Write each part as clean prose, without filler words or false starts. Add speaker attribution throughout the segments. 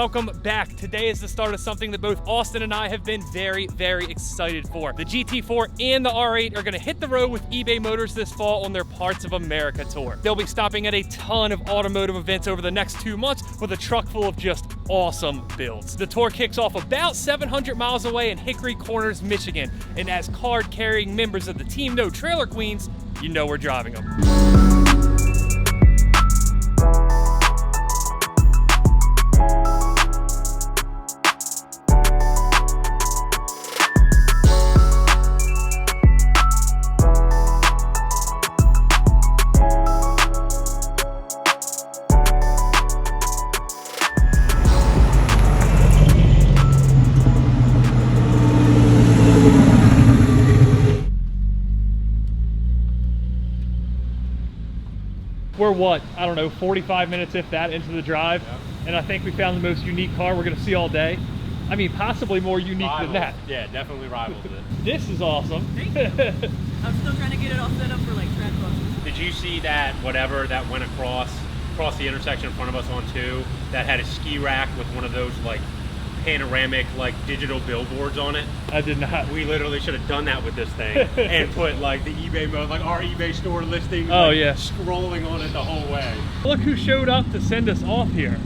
Speaker 1: welcome back. Today is the start of something that both Austin and I have been very, very excited for. The GT4 and the R8 are gonna hit the road with eBay Motors this fall on their Parts of America tour. They'll be stopping at a ton of automotive events over the next 2 months with a truck full of just awesome builds. The tour kicks off about 700 miles away in Hickory Corners, Michigan. And as card-carrying members of the team No Trailer Queens, you know we're driving them. We're what, I don't know, 45 minutes if that into the drive. Yep. And I think we found the most unique car we're gonna see all day. I mean, possibly more unique than that.
Speaker 2: Yeah, definitely rivals it.
Speaker 1: This is awesome.
Speaker 3: Thank you. I'm still trying to get it all set up for like track crosses.
Speaker 2: Did you see that whatever that went across the intersection in front of us on 2 that had a ski rack with one of those like panoramic like digital billboards on it?
Speaker 1: I did not.
Speaker 2: We literally should have done that with this thing and put like the eBay mode, like our eBay store listing,
Speaker 1: oh
Speaker 2: like,
Speaker 1: yeah,
Speaker 2: scrolling on it the whole way.
Speaker 1: Look who showed up to send us off here.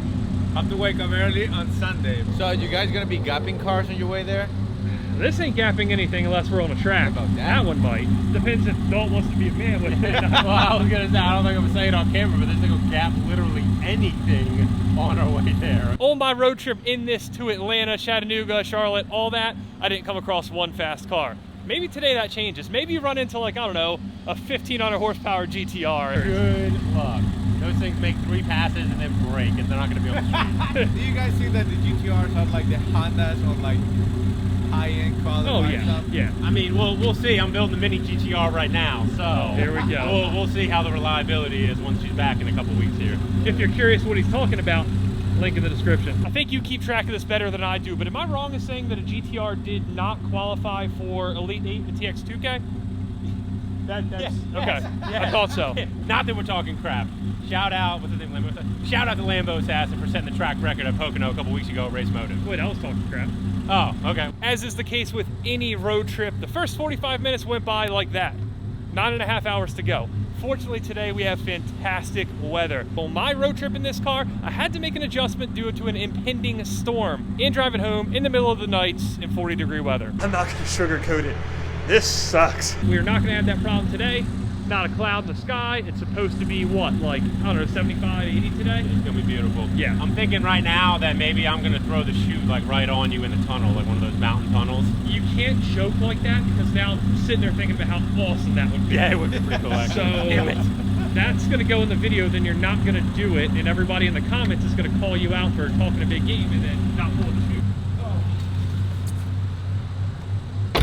Speaker 4: Have to wake up early on Sunday. So are you guys gonna be gapping cars on your way there?
Speaker 1: This ain't gapping anything unless we're on a track.
Speaker 4: About
Speaker 1: that one might. Depends if Dalt wants to be a man with it.
Speaker 2: Well, I was gonna say, I don't think I'm gonna say it on camera, but this thing will gap literally anything on our way there.
Speaker 1: On my road trip in this to Atlanta, Chattanooga, Charlotte, all that, I didn't come across one fast car. Maybe today that changes. Maybe you run into like, I don't know, a 1500 horsepower GTR.
Speaker 2: Good luck. Those things make 3 passes and then break, and they're not gonna be on the street.
Speaker 4: Do you guys see that the GTRs have like the Hondas or like high-end quality?
Speaker 1: Oh yeah,
Speaker 4: stuff?
Speaker 1: yeah.
Speaker 2: I mean, we'll see. I'm building the mini GTR right now, so
Speaker 1: here we go.
Speaker 2: We'll see how the reliability is once she's back in a couple weeks here.
Speaker 1: If you're curious what he's talking about, link in the description. I think you keep track of this better than I do, but am I wrong in saying that a GTR did not qualify for Elite 8 and TX 2K?
Speaker 2: That's
Speaker 1: okay.
Speaker 2: Yes.
Speaker 1: I thought so.
Speaker 2: Not that we're talking crap. Shout out, what's the name? Shout out to Lambo Assassin for setting the track record at Pocono a couple weeks ago at Race Motive.
Speaker 1: Wait, I was talking crap.
Speaker 2: Oh, okay.
Speaker 1: As is the case with any road trip, the first 45 minutes went by like that. 9.5 hours to go. Fortunately today we have fantastic weather. On my road trip in this car, I had to make an adjustment due to an impending storm and driving home in the middle of the night in 40-degree weather. I'm not gonna sugarcoat it. This sucks. We're not gonna have that problem today. Not a cloud in the sky. It's supposed to be what, like, I don't know, 75, 80 today?
Speaker 2: It's gonna be beautiful.
Speaker 1: Yeah.
Speaker 2: I'm thinking right now that maybe I'm gonna throw the chute like right on you in the tunnel, like one of those mountain tunnels.
Speaker 1: You can't joke like that because now I'm sitting there thinking about how awesome that would be.
Speaker 2: Yeah, it would be pretty cool actually.
Speaker 1: So
Speaker 2: damn it.
Speaker 1: That's gonna go in the video, then you're not gonna do it, and everybody in the comments is gonna call you out for talking a big game and then not pulling the chute. Oh.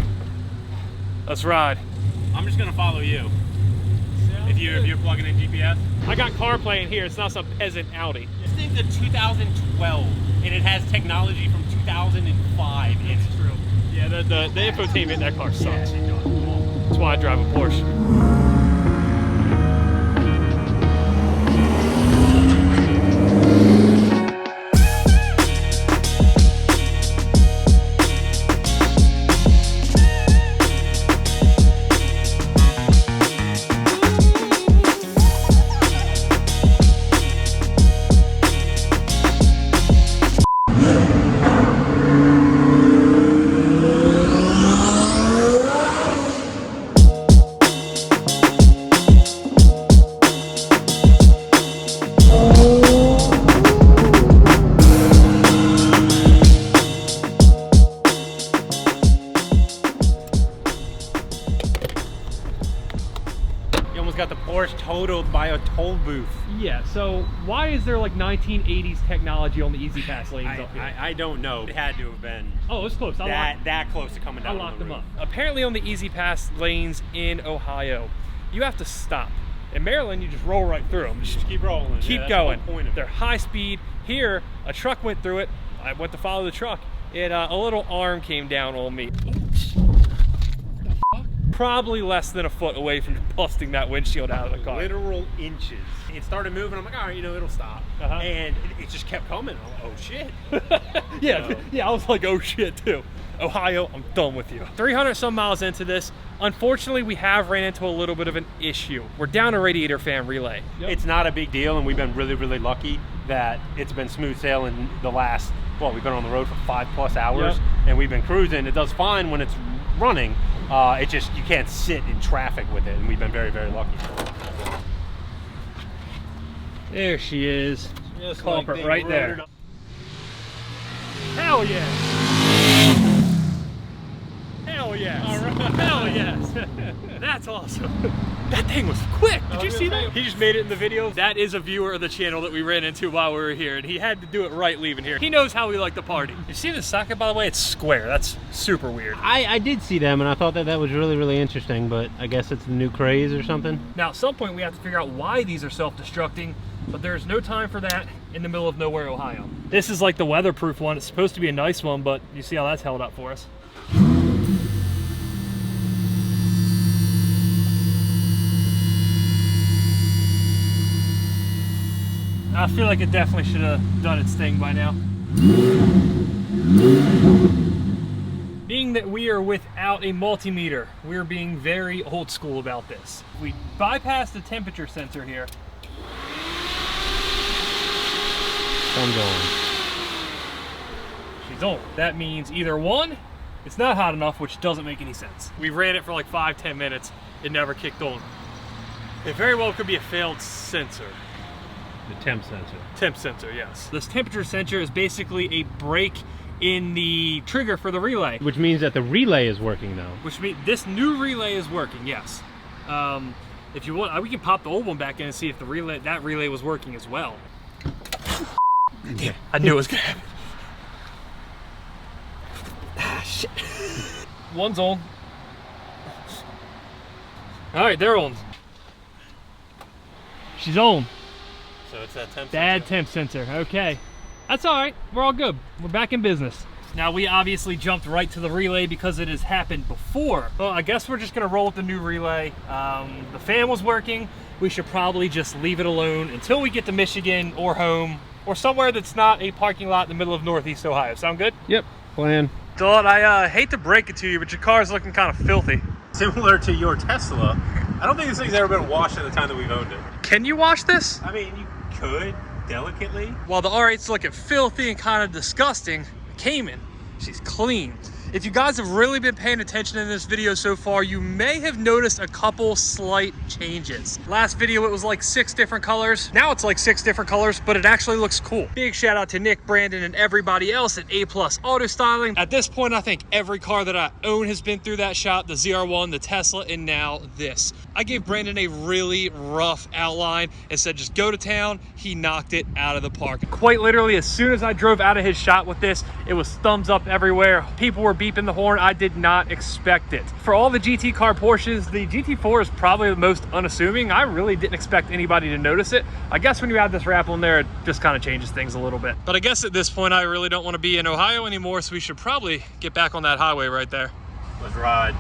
Speaker 1: Let's ride.
Speaker 2: I'm just gonna follow you. If you're plugging in GPS.
Speaker 1: I got CarPlay in here. It's not some peasant Audi.
Speaker 2: This thing's a 2012, and it has technology from 2005 in it.
Speaker 1: True. Yeah, the infotainment in that car sucks. That's why I drive a Porsche.
Speaker 2: Got the Porsche totaled by a toll booth.
Speaker 1: Yeah, so why is there like 1980s technology on the Easy Pass lanes up here?
Speaker 2: I don't know. It had to have been.
Speaker 1: Oh, it's close.
Speaker 2: That close to coming down.
Speaker 1: I locked them up. Apparently on the Easy Pass lanes in Ohio, you have to stop. In Maryland, you just roll right through them.
Speaker 2: Just keep rolling.
Speaker 1: Keep going. They're high speed. Here, a truck went through it. I went to follow the truck. A little arm came down on me. probably less than a foot away from busting that windshield out of the car.
Speaker 2: Literal inches. It started moving. I'm like, all right, you know, it'll stop. And it just kept coming. I'm like, oh shit.
Speaker 1: Yeah, I was like, oh shit too. Ohio, I'm done with you. 300 some miles into this, unfortunately, we have ran into a little bit of an issue. We're down a radiator fan relay.
Speaker 2: It's not a big deal, and we've been really, really lucky that it's been smooth sailing the last, well, we've been on the road for 5+ hours, and we've been cruising. It does fine when it's running. It just, you can't sit in traffic with it, and we've been very, very lucky.
Speaker 1: There she is.
Speaker 2: Just
Speaker 1: Culprit
Speaker 2: like
Speaker 1: right there. Hell yeah. Hell yes. All right. Hell yes. That's awesome. That thing was quick. Did you see that? He just made it in the video. That is a viewer of the channel that we ran into while we were here, and he had to do it right leaving here. He knows how we like to party. You see the socket, by the way? It's square. That's super weird.
Speaker 2: I did see them, and I thought that was really, really interesting, but I guess it's the new craze or something.
Speaker 1: Now, at some point, we have to figure out why these are self-destructing, but there's no time for that in the middle of nowhere, Ohio. This is like the weatherproof one. It's supposed to be a nice one, but you see how that's held up for us. I feel like it definitely should have done its thing by now. Being that we are without a multimeter, we're being very old school about this. We bypassed the temperature sensor here.
Speaker 2: I'm going.
Speaker 1: She's on. That means either one, it's not hot enough, which doesn't make any sense. We ran it for like 5-10 minutes. It never kicked on. It very well could be a failed sensor.
Speaker 2: The temp sensor.
Speaker 1: Temp sensor, yes. This temperature sensor is basically a break in the trigger for the relay.
Speaker 2: Which means that the relay is working though.
Speaker 1: Which means this new relay is working, yes. If you want, we can pop the old one back in and see if the relay, that relay was working as well. Damn, I knew it was gonna happen. Ah, shit. One's on. All right, they're on. She's on.
Speaker 2: So it's that temp
Speaker 1: Bad temp sensor, okay. That's all right, we're all good. We're back in business. Now we obviously jumped right to the relay because it has happened before. Well, I guess we're just gonna roll with the new relay. The fan was working. We should probably just leave it alone until we get to Michigan or home or somewhere that's not a parking lot in the middle of Northeast Ohio. Sound good?
Speaker 2: Yep, plan.
Speaker 1: Dalt, I hate to break it to you, but your car's looking kind of filthy.
Speaker 2: Similar to your Tesla, I don't think this thing's ever been washed in the time that we've owned it.
Speaker 1: Can you wash this?
Speaker 2: I mean, you could, delicately.
Speaker 1: While the R8's looking filthy and kind of disgusting, Cayman, she's clean. If you guys have really been paying attention in this video so far, you may have noticed a couple slight changes. Last video, it was like 6 different colors. Now it's like 6 different colors, but it actually looks cool. Big shout out to Nick, Brandon, and everybody else at A+ Auto Styling. At this point, I think every car that I own has been through that shop, the ZR1, the Tesla, and now this. I gave Brandon a really rough outline and said, just go to town. He knocked it out of the park. Quite literally, as soon as I drove out of his shop with this, it was thumbs up everywhere. People were beeping the horn. I did not expect it. For all the GT car Porsches, the GT4 is probably the most unassuming. I really didn't expect anybody to notice it. I guess when you add this wrap on there, it just kind of changes things a little bit. But I guess at this point, I really don't want to be in Ohio anymore, so we should probably get back on that highway right there.
Speaker 2: Let's ride.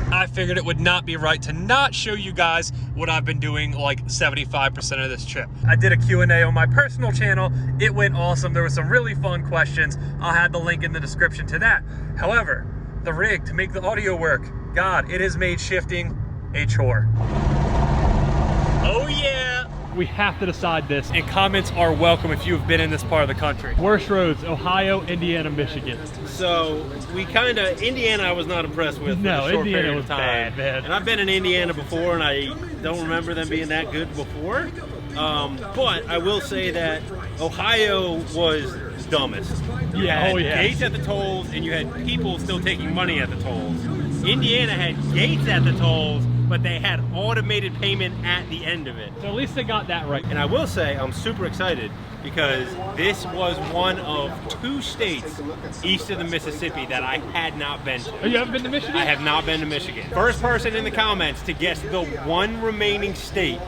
Speaker 1: I figured it would not be right to not show you guys what I've been doing like 75% of this trip. I did a Q&A on my personal channel. It went awesome. There were some really fun questions. I'll have the link in the description to that. However, the rig to make the audio work, God, it has made shifting a chore. Oh yeah! We have to decide this, and comments are welcome if you've been in this part of the country. Worst roads, Ohio, Indiana, Michigan.
Speaker 5: So we kind of, Indiana I was not impressed with for a short
Speaker 1: Indiana
Speaker 5: period
Speaker 1: was
Speaker 5: of time.
Speaker 1: bad, man.
Speaker 5: And I've been in Indiana before, and I don't remember them being that good before. But I will say that Ohio was dumbest. You had gates at the tolls, and you had people still taking money at the tolls. Indiana had gates at the tolls, but they had automated payment at the end of it.
Speaker 1: So at least they got that right.
Speaker 5: And I will say I'm super excited because this was one of 2 states east of the Mississippi that I had not been to.
Speaker 1: Oh, you haven't been to Michigan?
Speaker 5: I have not been to Michigan. First person in the comments to guess the one remaining state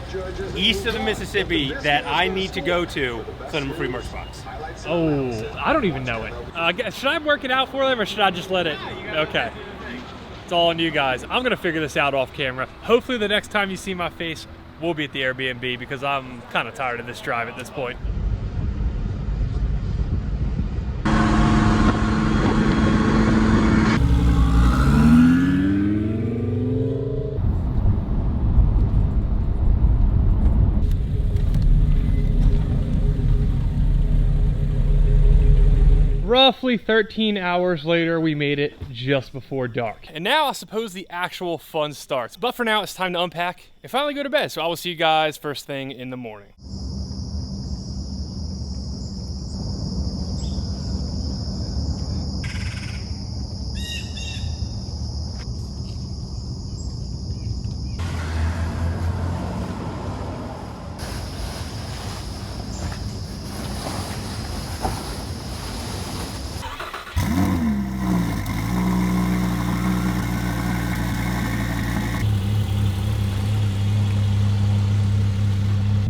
Speaker 5: east of the Mississippi that I need to go to, send them a free merch box.
Speaker 1: Oh, I don't even know it. Should I work it out for them, or should I just let it? Okay. It's all on you guys. I'm going to figure this out off camera. Hopefully the next time you see my face, we'll be at the Airbnb, because I'm kind of tired of this drive at this point. Roughly 13 hours later, we made it just before dark. And now I suppose the actual fun starts. But for now, it's time to unpack and finally go to bed. So I will see you guys first thing in the morning.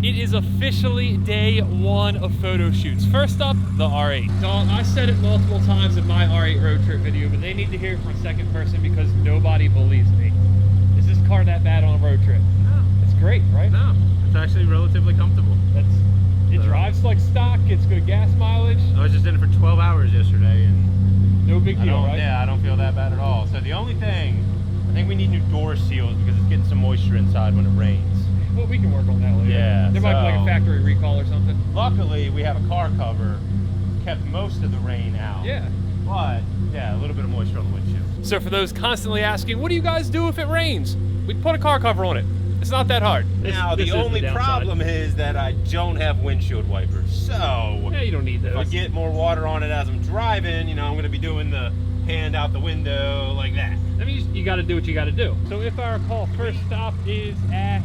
Speaker 1: It is officially day 1 of photo shoots. First up, the R8. Dalt, I said it multiple times in my R8 road trip video, but they need to hear it from a second person because nobody believes me. Is this car that bad on a road trip?
Speaker 5: No.
Speaker 1: It's great, right?
Speaker 5: No, it's actually relatively comfortable.
Speaker 1: It drives like stock, gets good gas mileage.
Speaker 5: I was just in it for 12 hours yesterday, and
Speaker 1: No big deal, right?
Speaker 5: Yeah, I don't feel that bad at all. So the only thing, I think we need new door seals because it's getting some moisture inside when it rains.
Speaker 1: Well, we can work on that later.
Speaker 5: Yeah,
Speaker 1: There might be like a factory recall or something.
Speaker 5: Luckily, we have a car cover, kept most of the rain out.
Speaker 1: Yeah.
Speaker 5: But, yeah, a little bit of moisture on the windshield.
Speaker 1: So for those constantly asking, what do you guys do if it rains? We put a car cover on it. It's not that hard.
Speaker 5: Now,
Speaker 1: This
Speaker 5: the
Speaker 1: is
Speaker 5: only
Speaker 1: downside.
Speaker 5: problem is that I don't have windshield wipers. So,
Speaker 1: Yeah, you don't need
Speaker 5: if I
Speaker 1: those.
Speaker 5: get more water on it as I'm driving, you know, I'm going to be doing the hand out the window like that.
Speaker 1: I mean, you got to do what you got to do. So if I recall, first stop is at...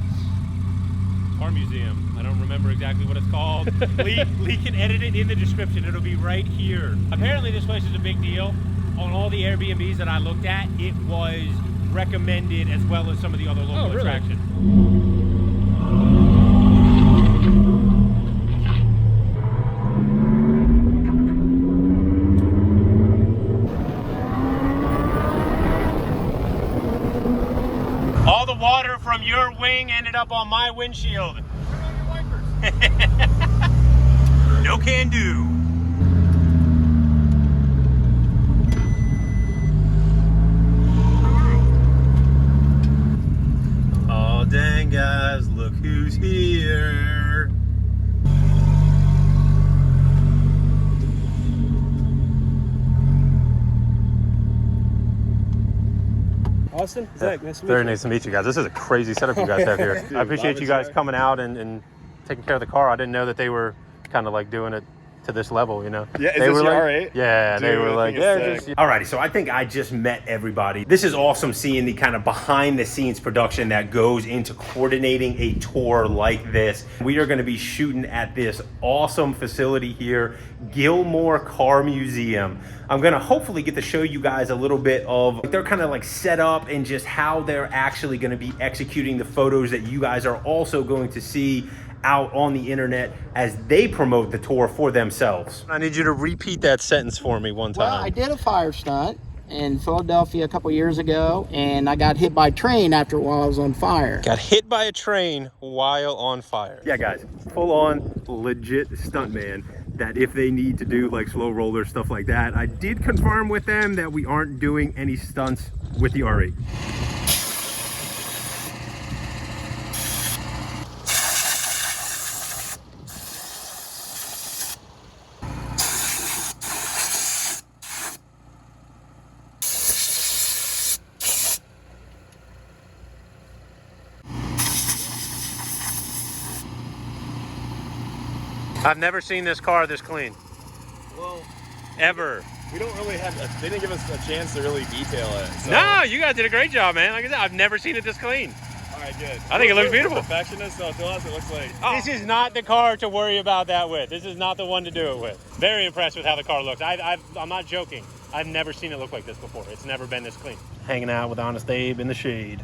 Speaker 5: Car Museum. I don't remember exactly what it's called. Lee can edit it in the description. It'll be right here. Apparently this place is a big deal. On all the Airbnbs that I looked at, it was recommended as well as some of the other local attractions. All the water from your wing ended up on my windshield.
Speaker 1: Turn on your wipers.
Speaker 5: No can do. Oh dang guys, look who's here.
Speaker 6: Austin, Zach, nice to meet
Speaker 2: Very
Speaker 6: you.
Speaker 2: nice to meet you guys. This is a crazy setup you guys have here. I appreciate you guys coming out and taking care of the car. I didn't know that they were kind of like doing it to this level, you know?
Speaker 6: Yeah, is
Speaker 2: they
Speaker 6: this
Speaker 2: were
Speaker 6: your
Speaker 2: like,
Speaker 6: R8?
Speaker 2: Yeah, they
Speaker 6: Dude,
Speaker 2: were
Speaker 6: I
Speaker 2: like,
Speaker 6: think
Speaker 2: yeah,
Speaker 6: it's
Speaker 2: just...
Speaker 5: Alrighty, so I think I just met everybody. This is awesome seeing the kind of behind the scenes production that goes into coordinating a tour like this. We are gonna be shooting at this awesome facility here, Gilmore Car Museum. I'm gonna hopefully get to show you guys a little bit of their kind of like setup and just how they're actually gonna be executing the photos that you guys are also going to see out on the internet as they promote the tour for themselves. I need you to repeat that sentence for me one time.
Speaker 7: Well, I did a fire stunt in Philadelphia a couple years ago, and I got hit by a train after while I was on fire.
Speaker 2: Got hit by a train while on fire.
Speaker 5: Yeah, guys, full on legit stuntman that if they need to do like slow roller stuff like that, I did confirm with them that we aren't doing any stunts with the R8.
Speaker 2: I've never seen this car this clean.
Speaker 6: Well,
Speaker 2: Ever.
Speaker 6: we don't really have, they didn't give us a chance to really detail it. So.
Speaker 2: No, you guys did a great job, man. Like I said, I've never seen it this clean.
Speaker 6: All
Speaker 4: right, good.
Speaker 2: I think it looks beautiful.
Speaker 4: Perfectionist, so to us it looks like.
Speaker 2: This is not the car to worry about that with. This is not the one to do it with. Very impressed with how the car looks. I'm not joking. I've never seen it look like this before. It's never been this clean. Hanging out with Honest Abe in the shade.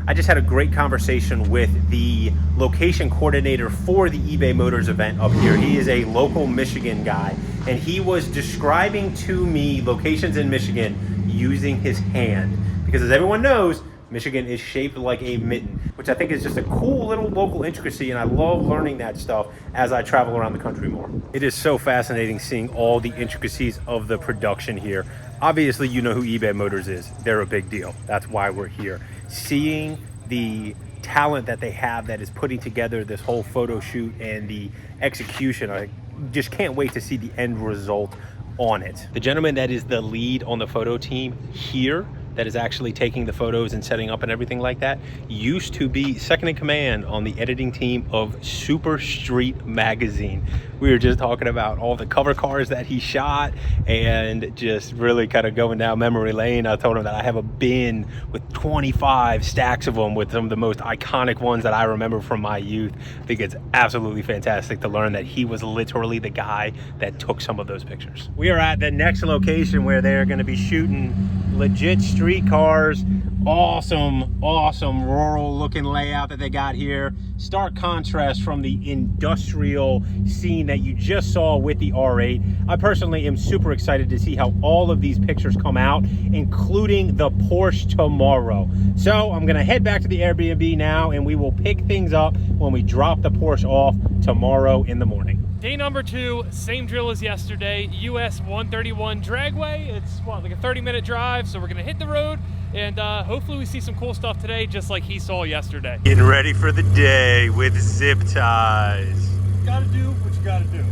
Speaker 2: I just had a great conversation with the location coordinator for the eBay Motors event up here. He is a local Michigan guy, and he was describing to me locations in Michigan using his hand. Because as everyone knows, Michigan is shaped like a mitten, which I think is just a cool little local intricacy, and I love learning that stuff as I travel around the country more. It is so fascinating seeing all the intricacies of the production here. Obviously, you know who eBay Motors is. They're a big deal. That's why we're here. Seeing the talent that they have that is putting together this whole photo shoot and the execution, I just can't wait to see the end result on it. The gentleman that is the lead on the photo team here, that is actually taking the photos and setting up and everything like that, used to be second in command on the editing team of Super Street magazine. We were just talking about all the cover cars that he shot and just really kind of going down memory lane. I told him that I have a bin with 25 stacks of them with some of the most iconic ones that I remember from my youth. I think it's absolutely fantastic to learn that he was literally the guy that took some of those pictures. We are at the next location where they're going to be shooting legit street cars. Awesome rural looking layout that they got here. Stark contrast from the industrial scene that you just saw with the R8. I personally am super excited to see how all of these pictures come out, including the Porsche tomorrow. So I'm gonna head back to the Airbnb now, and we will pick things up when we drop the Porsche off tomorrow in the morning.
Speaker 1: Day number 2, same drill as yesterday, US 131 dragway. It's what, like a 30-minute drive, so we're gonna hit the road and hopefully we see some cool stuff today, just like he saw yesterday.
Speaker 2: Getting ready for the day with zip ties.
Speaker 1: You gotta do what you gotta do.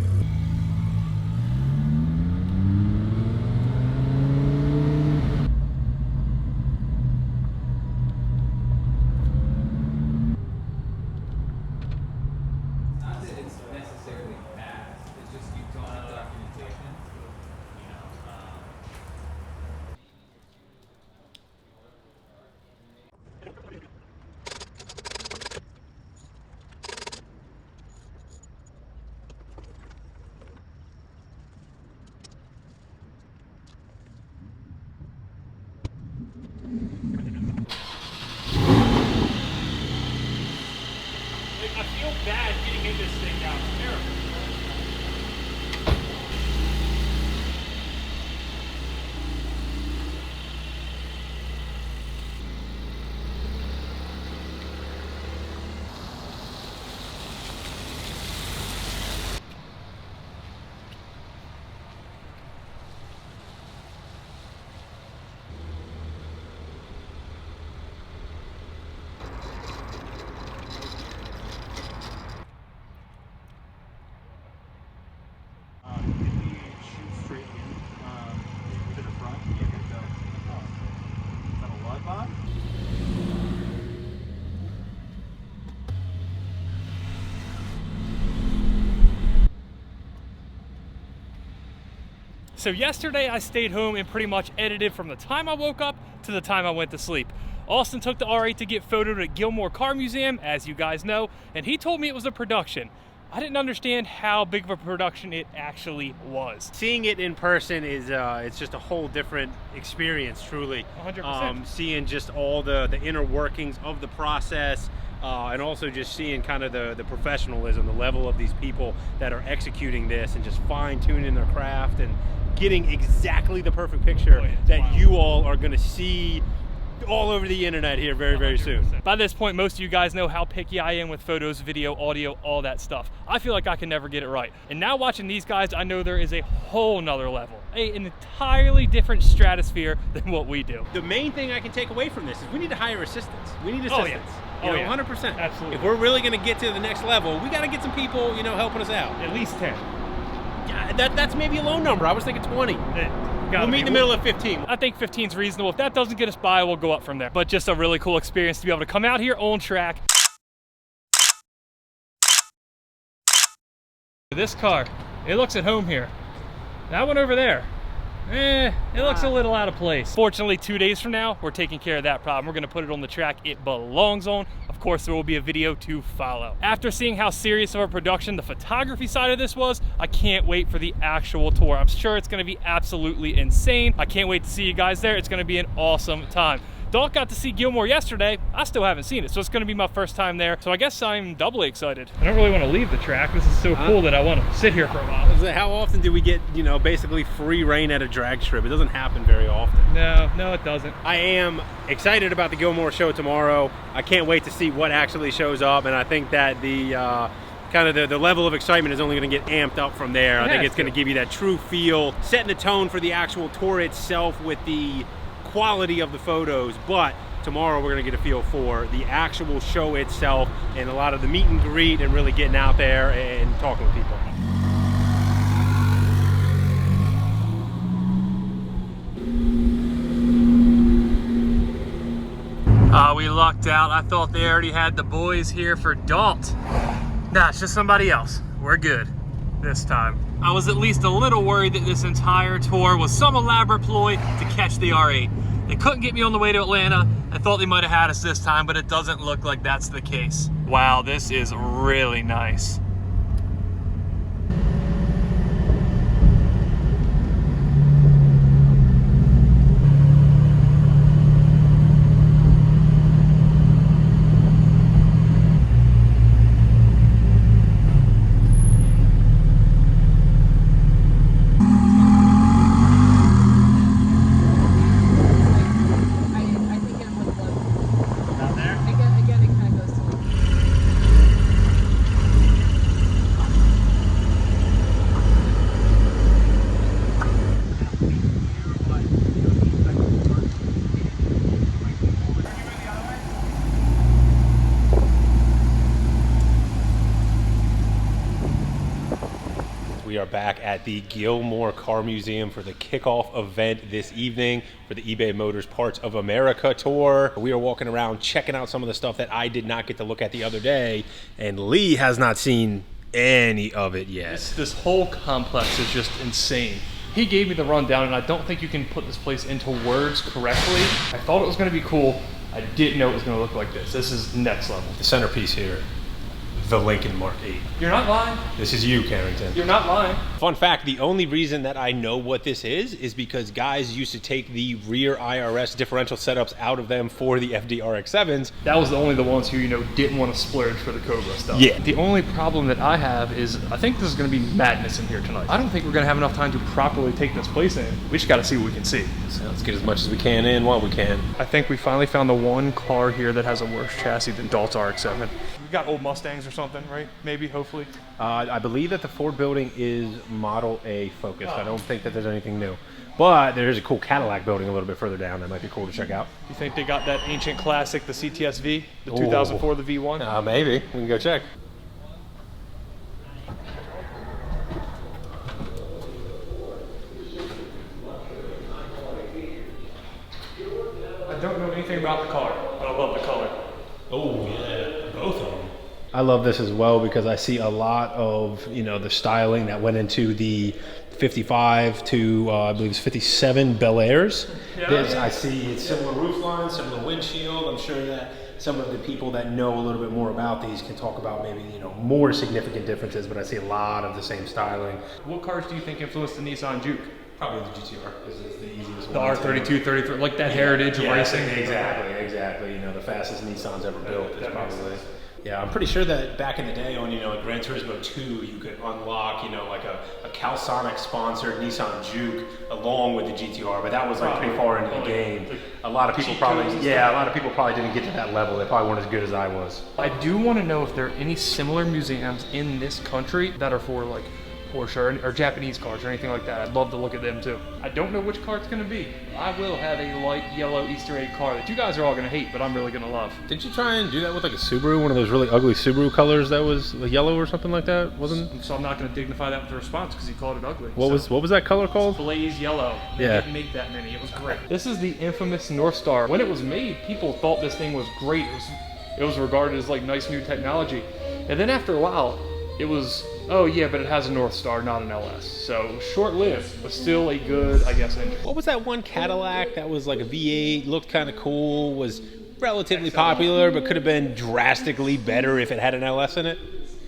Speaker 1: I feel bad getting in this thing now. It's terrible. So yesterday I stayed home and pretty much edited from the time I woke up to the time I went to sleep. Austin took the R8 to get photoed at Gilmore Car Museum, as you guys know, and he told me it was a production. I didn't understand how big of a production it actually was.
Speaker 2: Seeing it in person is it's just a whole different experience, truly.
Speaker 1: 100%.
Speaker 2: Seeing just all the inner workings of the process, and also just seeing kind of the professionalism, the level of these people that are executing this and just fine-tuning their craft and getting exactly the perfect picture that you all are going to see all over the internet here very soon.
Speaker 1: By this point, most of you guys know how picky I am with photos, video, audio, all that stuff. I feel like I can never get it right. And now watching these guys, I know there is a whole nother level, an entirely different stratosphere than what we do.
Speaker 2: The main thing I can take away from this is we need to hire assistants. We need assistants.
Speaker 1: Oh, yeah.
Speaker 2: You know, 100%.
Speaker 1: Absolutely.
Speaker 2: If we're really going to get to the next level, we got to get some people, you know, helping us out.
Speaker 1: At least 10.
Speaker 2: Yeah, that's maybe a low number. I was thinking 20. We'll meet in the middle of 15.
Speaker 1: I think 15 is reasonable. If that doesn't get us by, we'll go up from there. But just a really cool experience to be able to come out here on track. This car, it looks at home here. That one over there, it looks a little out of place. Fortunately, 2 days from now, we're taking care of that problem. We're gonna put it on the track it belongs on. Of course, there will be a video to follow. After seeing how serious of a production the photography side of this was, I can't wait for the actual tour. I'm sure it's gonna be absolutely insane. I can't wait to see you guys there. It's gonna be an awesome time. Dalt got to see Gilmore yesterday. I still haven't seen it, so it's gonna be my first time there. So I guess I'm doubly excited. I don't really want to leave the track. This is so cool that I want to sit here for a while.
Speaker 5: How often do we get, you know, basically free reign at a drag strip? It doesn't happen very often.
Speaker 1: No, it doesn't.
Speaker 5: I am excited about the Gilmore show tomorrow. I can't wait to see what actually shows up, and I think that the kind of the level of excitement is only going to get amped up from there. I think it's going to give you that true feel, setting the tone for the actual tour itself with the quality of the photos. But tomorrow we're going to get a feel for the actual show itself and a lot of the meet and greet and really getting out there and talking with people.
Speaker 1: We lucked out. I thought they already had the boys here for Dalt. Nah, it's just somebody else. We're good this time. I was at least a little worried that this entire tour was some elaborate ploy to catch the R8. They couldn't get me on the way to Atlanta. I thought they might have had us this time, but it doesn't look like that's the case. Wow, this is really nice.
Speaker 5: We are back at the Gilmore Car Museum for the kickoff event this evening for the eBay Motors Parts of America tour. We are walking around checking out some of the stuff that I did not get to look at the other day, and Lee has not seen any of it yet.
Speaker 1: This whole complex is just insane. He gave me the rundown, and I don't think you can put this place into words correctly. I thought it was going to be cool. I didn't know it was going to look like this. This is next level.
Speaker 5: The centerpiece here, the Lincoln Mark 8.
Speaker 1: You're not lying.
Speaker 5: This is you, Carrington.
Speaker 1: You're not lying.
Speaker 5: Fun fact, the only reason that I know what this is because guys used to take the rear IRS differential setups out of them for the FDRX7s.
Speaker 1: That was only the ones who, you know, didn't want to splurge for the Cobra stuff.
Speaker 5: Yeah.
Speaker 1: The only problem that I have is I think this is going to be madness in here tonight. I don't think we're going to have enough time to properly take this place in. We just got to see what we can see.
Speaker 5: So let's get as much as we can in while we can.
Speaker 1: I think we finally found the one car here that has a worse chassis than Dalt's RX-7. We've got old Mustangs or something, right? Maybe, hopefully.
Speaker 5: I believe that the Ford building is Model A focused. I don't think that there's anything new. But there is a cool Cadillac building a little bit further down that might be cool to check out.
Speaker 1: You think they got that ancient classic, the CTS-V, the 2004, the V1?
Speaker 5: Maybe. We can go check.
Speaker 1: I don't know anything about the car, but I love the color.
Speaker 5: Oh, yeah. Both of them. I love this as well because I see a lot of, you know, the styling that went into the 55 to, I believe it's 57 Bel Airs. I see it's similar roof lines, similar windshield. I'm sure that some of the people that know a little bit more about these can talk about maybe, you know, more significant differences, but I see a lot of the same styling.
Speaker 1: What cars do you think influenced the Nissan Juke?
Speaker 5: Probably the GTR. This is the easiest
Speaker 1: the
Speaker 5: one.
Speaker 1: The R32, 33, like that heritage of racing.
Speaker 5: Exactly. You know, the fastest Nissans ever built is probably. Yeah, I'm pretty sure that back in the day on, you know, like Gran Turismo 2, you could unlock, you know, like a Calsonic sponsored Nissan Juke along with the GTR, but that was like pretty far into the game. A lot of people probably didn't get to that level. They probably weren't as good as I was.
Speaker 1: I do want to know if there are any similar museums in this country that are for like Porsche or Japanese cars or anything like that. I'd love to look at them too. I don't know which car it's going to be. I will have a light yellow Easter egg car that you guys are all going to hate, but I'm really going to love.
Speaker 5: Didn't you try and do that with like a Subaru, one of those really ugly Subaru colors that was like yellow or something like that? Wasn't?
Speaker 1: So I'm not going to dignify that with a response because he called it ugly.
Speaker 5: What was that color called?
Speaker 1: Blaze yellow. They didn't make that many. It was great. This is the infamous North Star. When it was made, people thought this thing was great. It was regarded as like nice new technology. And then after a while, It was, oh yeah, but it has a North Star, not an LS. So short-lived, but still a good, I guess, engine.
Speaker 5: What was that one Cadillac that was like a V8, looked kind of cool, was relatively popular, but could have been drastically better if it had an LS in it?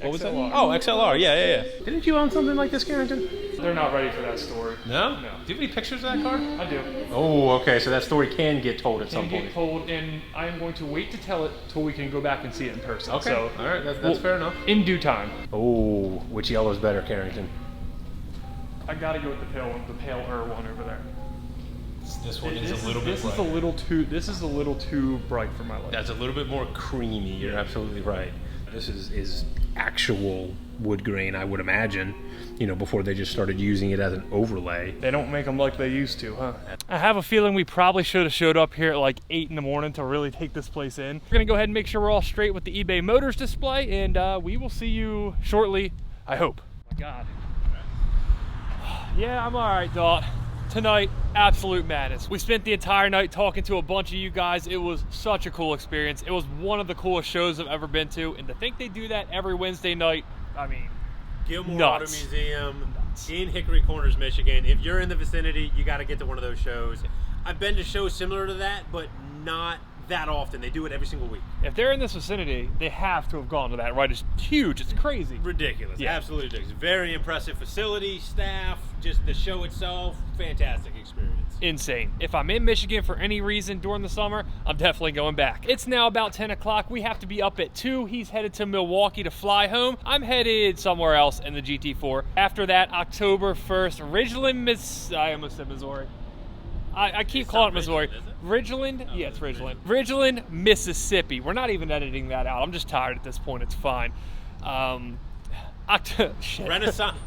Speaker 5: What was that? Oh, XLR, yeah. Didn't you own something like this, Carrington?
Speaker 1: They're not ready for that story.
Speaker 5: No?
Speaker 1: No.
Speaker 5: Do you have any pictures of that car?
Speaker 1: I do.
Speaker 5: Oh, okay, so that story can get told at some
Speaker 1: Can
Speaker 5: point.
Speaker 1: get told, and I am going to wait to tell it till we can go back and see it in person.
Speaker 5: Okay,
Speaker 1: So,
Speaker 5: all right, that's fair enough.
Speaker 1: in due time.
Speaker 5: Oh, which yellow's better, Carrington?
Speaker 1: I gotta go with the paler one over there.
Speaker 5: This one is a little bit
Speaker 1: This is a little too bright for my liking.
Speaker 5: That's a little bit more creamy. You're absolutely right. This is actual wood grain, I would imagine, you know, before they just started using it as an overlay.
Speaker 1: They don't make them like they used to, huh? I have a feeling we probably should have showed up here at like 8 in the morning to really take this place in. We're gonna go ahead and make sure we're all straight with the eBay Motors display, and we will see you shortly, I hope. Oh my God. Yeah, I'm all right, Dalt. Tonight, absolute madness. We spent the entire night talking to a bunch of you guys. It was such a cool experience. It was one of the coolest shows I've ever been to, and to think they do that every Wednesday night, I mean,
Speaker 5: Gilmore
Speaker 1: nuts.
Speaker 5: Auto Museum in Hickory Corners, Michigan. If you're in the vicinity, you got to get to one of those shows. I've been to shows similar to that, but not that often. They do it every single week.
Speaker 1: If they're in this vicinity, they have to have gone to that, right? It's huge, it's crazy.
Speaker 5: Ridiculous,
Speaker 1: Yeah.
Speaker 5: absolutely ridiculous. Very impressive facility, staff, just the show itself, fantastic experience.
Speaker 1: Insane. If I'm in Michigan for any reason during the summer, I'm definitely going back. It's now about 10 o'clock. We have to be up at 2. He's headed to Milwaukee to fly home. I'm headed somewhere else in the GT4. After that, October 1st, Ridgeland, I almost said Missouri. I keep calling it Missouri. Ridgeland? Yeah, it's Ridgeland. Ridgeland, Mississippi. We're not even editing that out. I'm just tired at this point. It's fine. Shit.
Speaker 5: Renaissance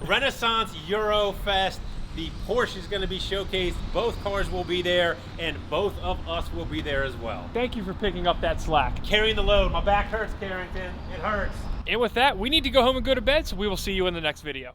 Speaker 5: Eurofest. The Porsche is going to be showcased. Both cars will be there, and both of us will be there as well.
Speaker 1: Thank you for picking up that slack.
Speaker 5: Carrying the load. My back hurts, Carrington. It hurts.
Speaker 1: And with that, we need to go home and go to bed, so we will see you in the next video.